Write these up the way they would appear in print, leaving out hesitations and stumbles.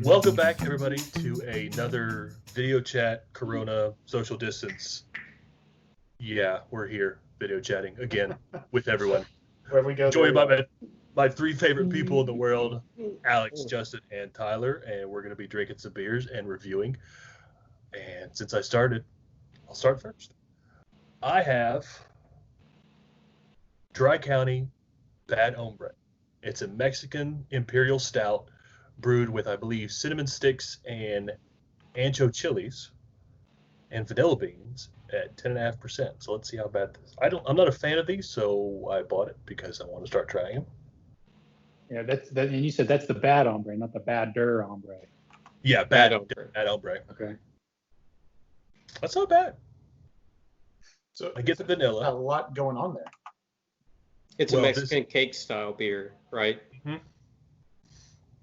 Welcome back, everybody, to another video chat, Corona, social distance. Yeah, we're here, video chatting again with everyone. Wherever we go, Joined by my three favorite people in the world, Alex, Justin, and Tyler, and we're going to be drinking some beers and reviewing. And since I started, I'll start first. I have Dry County Bad Hombre. It's a Mexican Imperial Stout brewed with, I believe, cinnamon sticks and Ancho Chiles and vanilla beans at 10.5%. So let's see how bad this is. I'm not a fan of these, so I bought it because I want to start trying them. Yeah, and you said that's the bad hombre, not the badder hombre. Yeah, bad hombre. Okay. That's not bad. So I get the vanilla. A lot going on there. It's a Mexican cake style beer, right? Mm-hmm.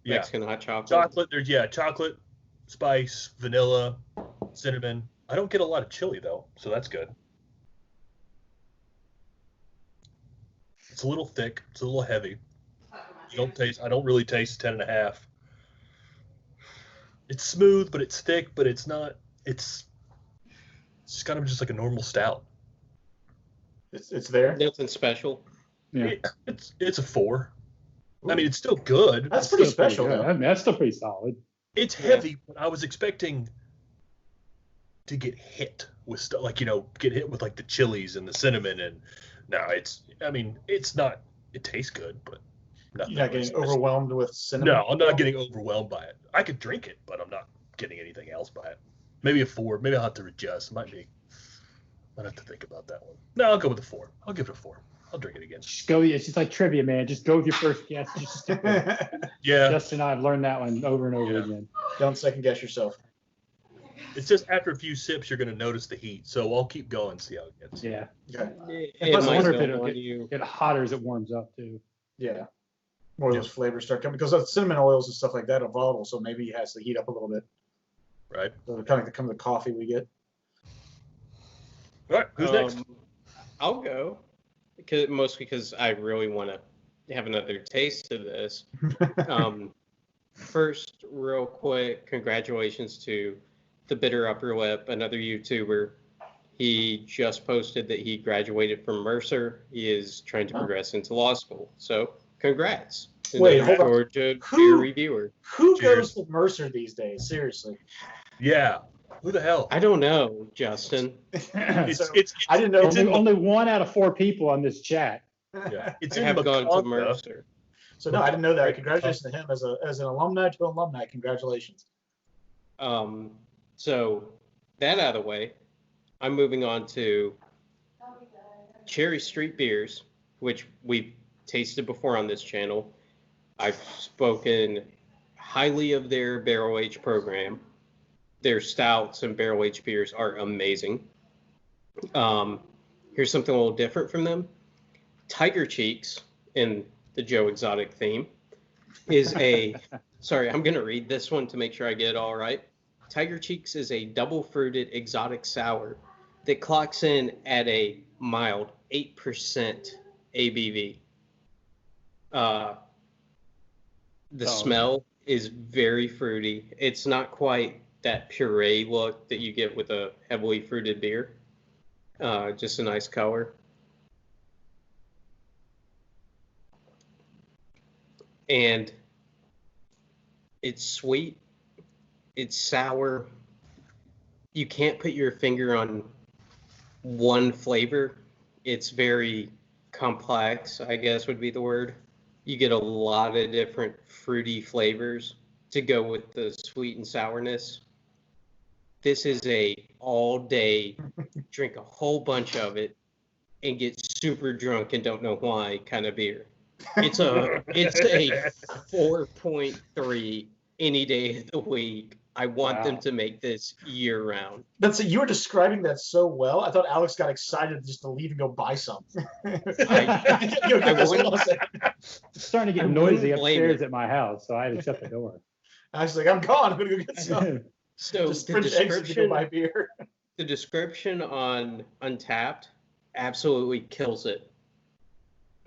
Yeah. Mexican hot chocolate. Chocolate, spice, vanilla, cinnamon. I don't get a lot of chili though, so that's good. It's a little thick. It's a little heavy. I don't really taste 10.5. It's smooth, but it's thick, but it's not. It's kind of just like a normal stout. It's there. Nothing special. Yeah. It's a 4. Ooh. I mean, it's still good. That's pretty special. I mean, that's still pretty solid. It's heavy, but I was expecting to get hit with stuff, like, get hit with like the chilies and the cinnamon, and no, it's not. It tastes good, but nothing. You're not getting overwhelmed with cinnamon. No, I'm not getting overwhelmed by it. I could drink it, but I'm not getting anything else by it. Maybe a 4. Maybe I'll have to adjust. Might be. I'll have to think about that one. No, I'll go with a 4. I'll give it a 4. I'll drink it again. Just go. It's just like trivia, man. Just go with your first guess. Just yeah. Justin and I have learned that one over and over again. Don't second guess yourself. It's just after a few sips, you're going to notice the heat. So I'll keep going, see how it gets. Yeah. Okay. I wonder if it'll get hotter as it warms up too. Yeah. More of those flavors start coming because of cinnamon oils and stuff like that are volatile, so maybe it has to heat up a little bit. Right. So kind of the coffee we get. All right. Who's next? I'll go. Mostly because I really want to have another taste of this. First, real quick, congratulations to the Bitter Upper Lip, another YouTuber. He just posted that he graduated from Mercer. He is trying to progress into law school. So, congrats. Wait, hold on. Georgia beer reviewer. Who goes to Mercer these days? Seriously. Yeah. Who the hell? I don't know, Justin. I didn't know. Only 1 out of 4 people on this chat. Yeah. I have gone to Mercer. So no, I didn't know that. Congratulations to him as an alumni to alumni. Congratulations. So that out of the way, I'm moving on to Cherry Street beers, which we've tasted before on this channel. I've spoken highly of their barrel age program. Their stouts and barrel aged beers are amazing. Here's something a little different from them. Tiger Cheeks, in the Joe Exotic theme, is a... Sorry, I'm going to read this one to make sure I get it all right. Tiger Cheeks is a double-fruited exotic sour that clocks in at a mild 8% ABV. The smell is very fruity. It's not quite that puree look that you get with a heavily fruited beer. Just a nice color. And it's sweet. It's sour. You can't put your finger on one flavor. It's very complex, I guess would be the word. You get a lot of different fruity flavors to go with the sweet and sourness. This is a all day, drink a whole bunch of it and get super drunk and don't know why kind of beer. It's a 4.3 any day of the week. I want them to make this year round. You were describing that so well. I thought Alex got excited just to leave and go buy some. It's starting to get noisy upstairs at my house, so I had to shut the door. I was like, I'm gone. I'm going to go get some. So the description on Untapped absolutely kills it.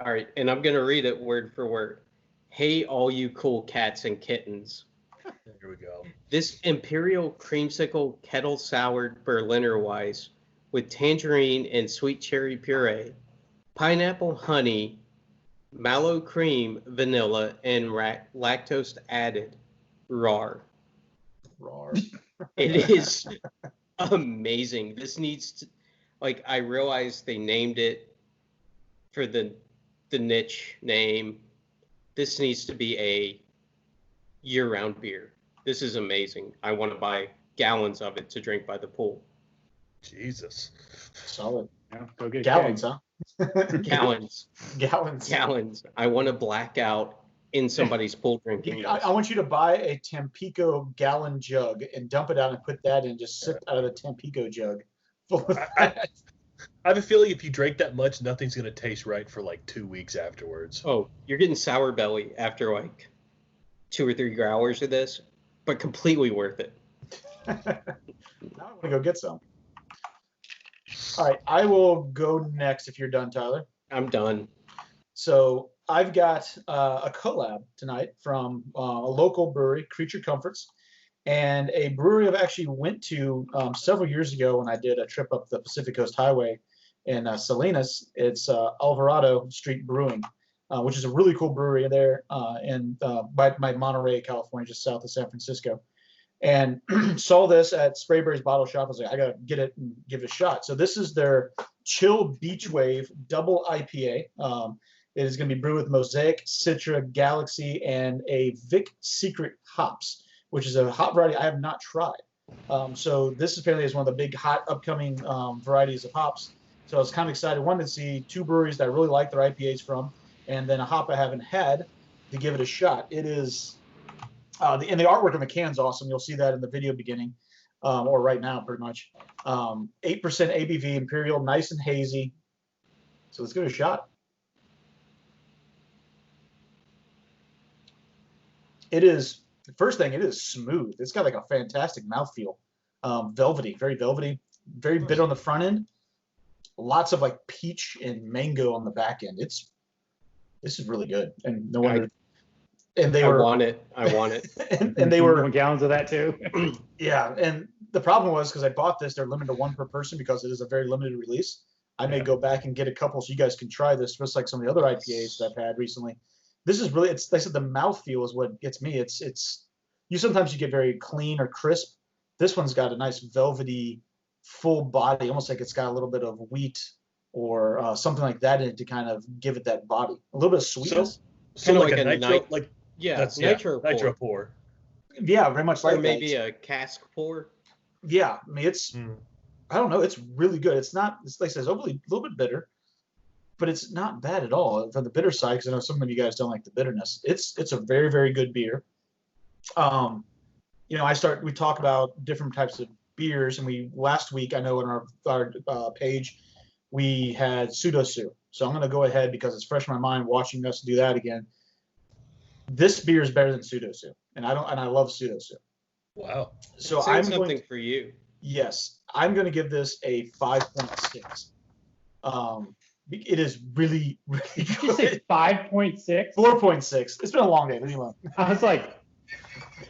All right, and I'm going to read it word for word. Hey, all you cool cats and kittens. Here we go. This Imperial creamsicle kettle soured Berliner Weisse with tangerine and sweet cherry puree, pineapple honey, mallow cream, vanilla, and lactose added. Rar. Rar. It is amazing. This needs to, like, I realize they named it for the niche name. This needs to be a year-round beer. This is amazing. I want to buy gallons of it to drink by the pool. Jesus. Solid. Yeah, go get Gallons, huh? Gallons. Gallons. Gallons. I want to black out in somebody's pool drinking. I want you to buy a Tampico gallon jug and dump it out and put that in. Just sip out of the Tampico jug. Full of I have a feeling if you drink that much, nothing's going to taste right for like 2 weeks afterwards. Oh, you're getting sour belly after like 2 or 3 hours of this, but completely worth it. Now I want to go get some. All right, I will go next if you're done, Tyler. I'm done. So I've got a collab tonight from a local brewery, Creature Comforts, and a brewery I've actually went to several years ago when I did a trip up the Pacific Coast Highway in Salinas. It's Alvarado Street Brewing, which is a really cool brewery there by Monterey, California, just south of San Francisco. And saw this at Sprayberry's Bottle Shop. I was like, I gotta get it and give it a shot. So this is their Chill Beach Wave Double IPA. It is going to be brewed with Mosaic, Citra, Galaxy, and a Vic Secret hops, which is a hop variety I have not tried. So this apparently is one of the big hot upcoming varieties of hops. So I was kind of excited. Wanted to see 2 breweries that I really like their IPAs from, and then a hop I haven't had to give it a shot. It is, and the artwork on the can's awesome. You'll see that in the video beginning, or right now pretty much. 8% ABV Imperial, nice and hazy. So let's give it a shot. It is, the first thing, it is smooth. It's got like a fantastic mouthfeel. Velvety, very bitter on the front end. Lots of like peach and mango on the back end. This is really good. And no wonder. I want it. and they were gallons of that too. Yeah. And the problem was because I bought this, they're limited to 1 per person because it is a very limited release. I may go back and get a couple so you guys can try this, just like some of the other IPAs that I've had recently. This is really, like I said, the mouthfeel is what gets me. It's you sometimes you get very clean or crisp. This one's got a nice velvety, full body, almost like it's got a little bit of wheat or something like that in it to kind of give it that body. A little bit of sweetness. So like a nitro, like nitro pour. Yeah, very much like or maybe a cask pour. Yeah, I mean it's I don't know, it's really good. It's not, it's like I said, it's overly a little bit bitter, but it's not bad at all from the bitter side, because I know some of you guys don't like the bitterness. It's a very, very good beer. You know, we talk about different types of beers, and last week, I know in our page, we had Pseudo-Sue. So I'm going to go ahead because it's fresh in my mind watching us do that again. This beer is better than Pseudo-Sue, and I love Pseudo-Sue. Wow. So I'm something for you. Yes, I'm going to give this a 5.6. It is really, really good. Did you say 5.6? 4.6. It's been a long day. Leave me alone. I was like,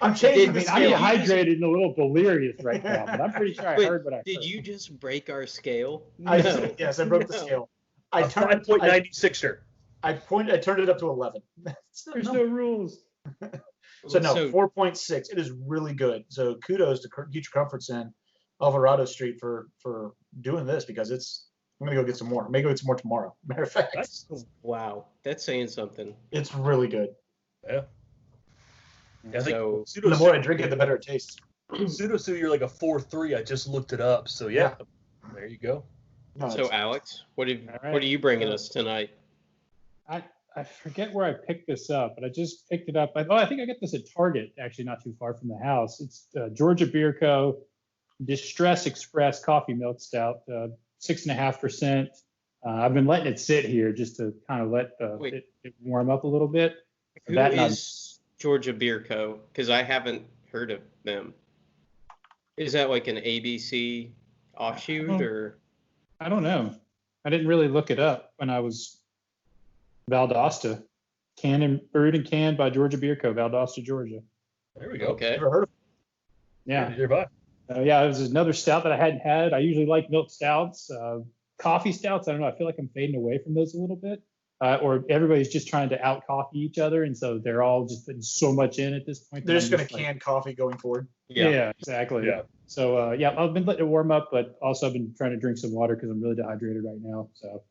I'm changing the I'm scale. dehydrated and a little delirious right now, but I'm pretty sure I heard what I heard. Did you just break our scale? Yes, I broke the scale. I turned 5.96er. I turned it up to 11. There's no rules. So 4.6. It is really good. So kudos to Creature Comforts and Alvarado Street for doing this, because I'm gonna go get some more. Maybe go get some more tomorrow. Matter of fact. Wow, that's saying something. It's really good. Yeah. I think So The more I drink it, the better it tastes. Pseudo-Sue, you're like a 4.3. I just looked it up. So yeah. There you go. No, So Alex, what All right. are you bringing us tonight? I forget where I picked this up, but I just picked it up. I think I got this at Target, actually not too far from the house. It's Georgia Beer Co. Destress Express Coffee Milk Stout, 6.5%. I've been letting it sit here just to kind of let it warm up a little bit. Who is Georgia Beer Co.? Because I haven't heard of them. Is that like an ABC offshoot or? I don't know. I didn't really look it up when I was Valdosta. Brewed and canned by Georgia Beer Co. Valdosta, Georgia. There we go. Okay. Never heard of Yeah. Nearby. Yeah, it was another stout that I hadn't had. I usually like milk stouts, coffee stouts. I don't know. I feel like I'm fading away from those a little bit. Or everybody's just trying to out coffee each other, and so they're all just putting so much in at this point. They're just going to like, can coffee going forward. Yeah, exactly. Yeah. So yeah, I've been letting it warm up, but also I've been trying to drink some water because I'm really dehydrated right now. So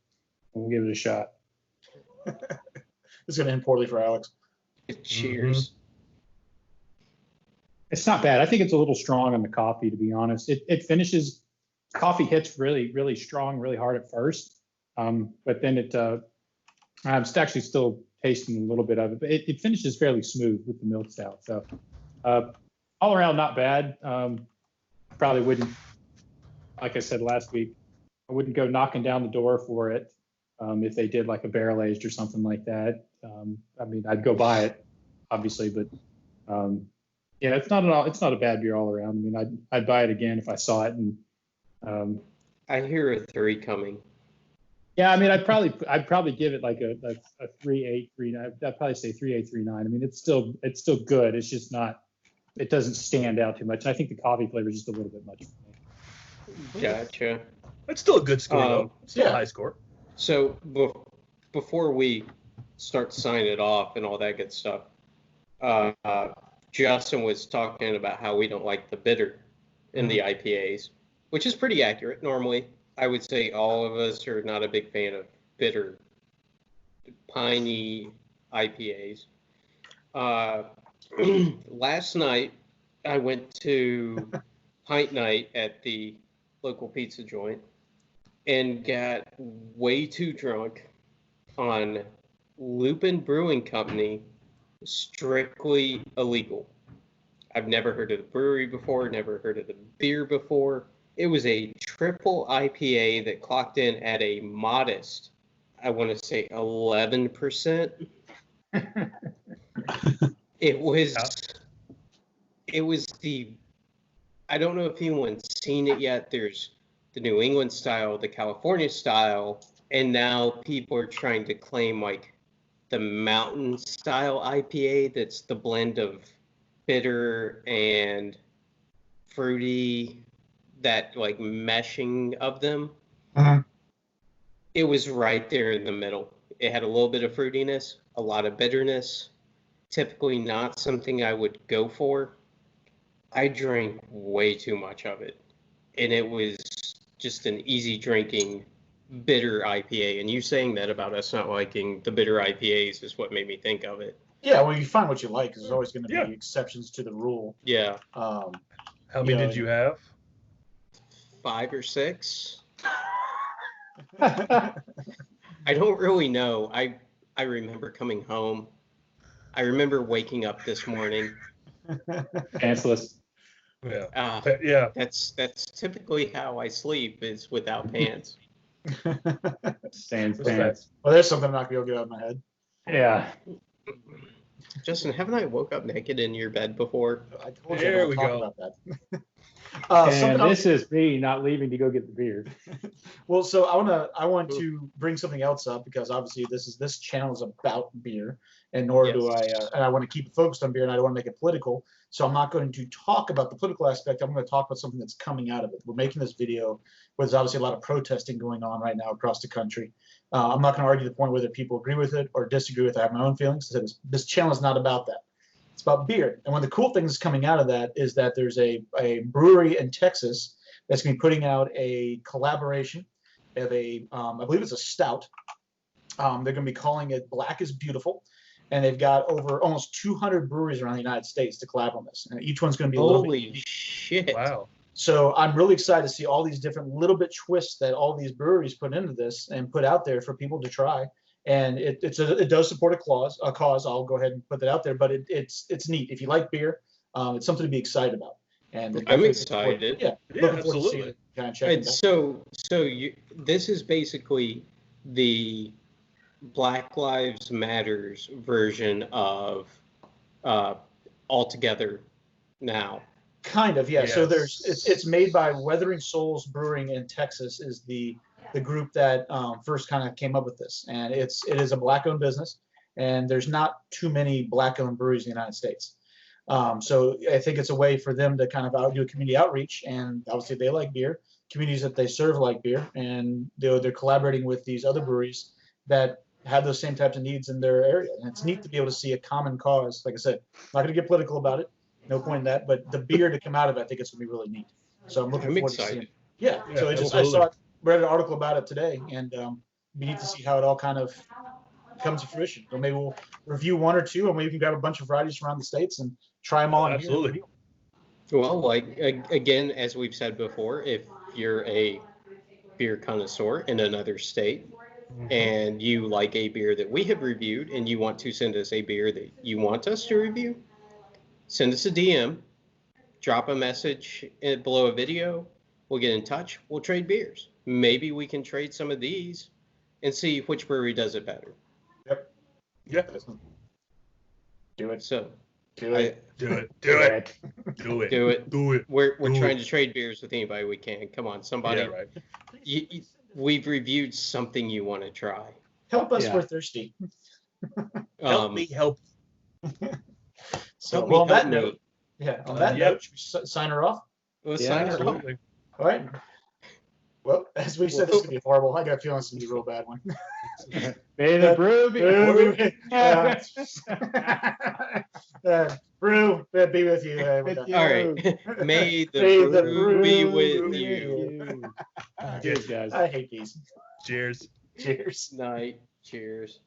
we'll give it a shot. It's going to end poorly for Alex. Cheers. It's not bad. I think it's a little strong on the coffee, to be honest. It finishes. Coffee hits really, really strong, really hard at first, but then I'm actually still tasting a little bit of it. But it finishes fairly smooth with the milk stout. So all around, not bad. Probably wouldn't, like I said last week, I wouldn't go knocking down the door for it if they did like a barrel aged or something like that. I mean, I'd go buy it, obviously, but yeah, it's not a bad beer all around. I mean, I'd buy it again if I saw it. And I hear a 3 coming. yeah, I mean, I'd probably give it like a 3.8, 3.9. I'd probably say 3.8, 3.9. I mean, it's still good. It's just not. It doesn't stand out too much. And I think the coffee flavor is just a little bit much for me. Gotcha. It's still a good score, though. Still a high score. So before we start signing it off and all that good stuff, Justin was talking about how we don't like the bitter in the IPAs, which is pretty accurate. Normally, I would say all of us are not a big fan of bitter, piney IPAs. Last night, I went to pint night at the local pizza joint and got way too drunk on Lupin Brewing Company, strictly illegal. I've never heard of the brewery before, never heard of the beer before. It was a triple IPA that clocked in at a modest, I want to say 11%. It was I don't know if anyone's seen it yet. There's the New England style, the California style, and now people are trying to claim like the mountain style IPA that's the blend of bitter and fruity, that like meshing of them. It was right there in the middle. It had a little bit of fruitiness, a lot of bitterness. Typically not something I would go for. I drank way too much of it, and it was just an easy drinking bitter IPA. And you saying that about us not liking the bitter IPAs is what made me think of it. Yeah, well, you find what you like. 'Cause there's always going to be exceptions to the rule. Yeah. How many did you have? 5 or 6. I don't really know. I remember coming home. I remember waking up this morning. Pantsless. Yeah. Yeah. That's typically how I sleep, is without pants. Sans What's pants. Well, there's something I'm not going to be able to get out of my head. Yeah. Justin, haven't I woke up naked in your bed before? I told you There I don't we talk go. about that. And something else- this is me not leaving to go get the beer. Well, so I want to bring something else up, because obviously this channel is about beer, and nor do I, and I want to keep it focused on beer, and I don't want to make it political. So I'm not going to talk about the political aspect. I'm going to talk about something that's coming out of it. We're making this video where there's obviously a lot of protesting going on right now across the country. I'm not going to argue the point whether people agree with it or disagree with it. I have my own feelings. So this channel is not about that. It's about beer. And one of the cool things coming out of that is that there's a brewery in Texas that's going to be putting out a collaboration of I believe it's a stout. They're going to be calling it Black is Beautiful. And they've got over almost 200 breweries around the United States to collab on this. And each one's going to be a little bit Holy unique. shit. Wow. So I'm really excited to see all these different little bit twists that all these breweries put into this and put out there for people to try. And it does support a cause. I'll go ahead and put that out there. But it's neat. If you like beer, it's something to be excited about. And I'm excited. Yeah, Yeah, absolutely. Kind of check And it out. so this is basically the Black Lives Matters version of All Together Now. Kind of, yeah. So Yes. it's made by Weathering Souls Brewing in Texas, is the group that first kind of came up with this, and it is a black-owned business, and there's not too many black-owned breweries in the United States. So I think it's a way for them to kind of do a community outreach, and obviously they like beer. Communities that they serve like beer, and they're collaborating with these other breweries that have those same types of needs in their area. And it's neat to be able to see a common cause. Like I said, I'm not going to get political about it. No point in that. But the beer to come out of it, I think it's going to be really neat. So I'm looking forward to seeing it. Yeah. So I saw it, read an article about it today, and we need to see how it all kind of comes to fruition. So maybe we'll review one or two, and maybe we can grab a bunch of varieties from around the states and try them all. Absolutely. Well, like again, as we've said before, if you're a beer connoisseur in another state and you like a beer that we have reviewed and you want to send us a beer that you want us to review, send us a DM, drop a message below a video. We'll get in touch. We'll trade beers. Maybe we can trade some of these and see which brewery does it better. Yep. Yeah. Do it. So Do it. Do it. Do it. Do it. do it. Do it. We're Do trying it. to trade beers with anybody we can. Come on, somebody. Yeah, right. We've reviewed something you want to try. Help us. Yeah. We're thirsty. Help me help. So Help me, on that help me. note, on that Yep. note, should we sign her off? Let's Yeah, sign her off. Absolutely. All right. Well, as we said, this is gonna be horrible. I got a feeling it's gonna be a real bad one. May the brew be. Brew, be with you. We're done. All right. May the May the brew be brew with be you. Cheers, guys. I hate these. Cheers. Cheers. Night. Cheers.